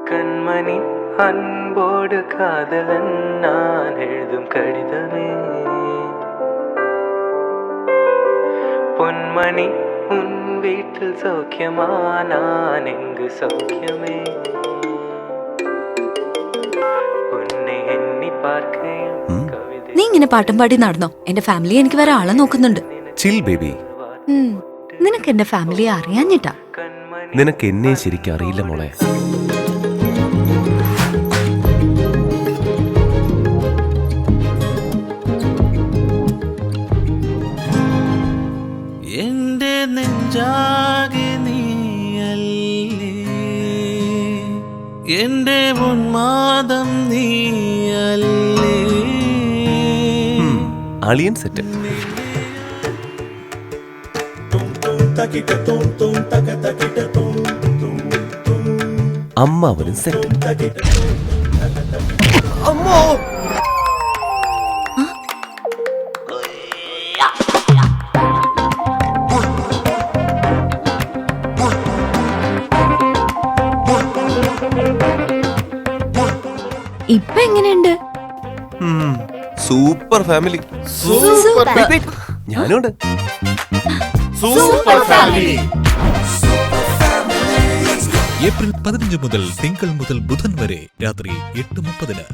கண்மணி அன்போடு காதலன் நான் எழுதும் கடிதமே பொன்மணி உன் வீட்டில் சௌக்கியமா நான் எங்கு சௌக்கியமே உன்னை எண்ணி பார்க்கையும் കവിത നീ ഇങ്ങനെ പാട്ടും പാടി നടന്നോ? എന്റെ ഫാമിലി എനിക്ക് വേറെ ആളെ നോക്കുന്നുണ്ട്. ചിൽ ബേബി. നിനക്ക് എന്റെ ഫാമിലിയെ അറിയാഞ്ഞിട്ടാ. നിനക്ക് എന്നെ ശരിക്കും അറിയില്ല മോളെ. എന്റെ നെഞ്ചാകെ നീയല്ലേ എന്റെ ഉന്മാദം നീയല്ലേ. അളിയൻ സെറ്റ്. അമ്മാവനും സെറ്റ്. അമ്മോ ഇപ്പൊ എങ്ങനെയുണ്ട്? Super family. ഞാനുണ്ട്. ഏപ്രിൽ 15 മുതൽ തിങ്കൾ മുതൽ ബുധൻ വരെ രാത്രി 8:30.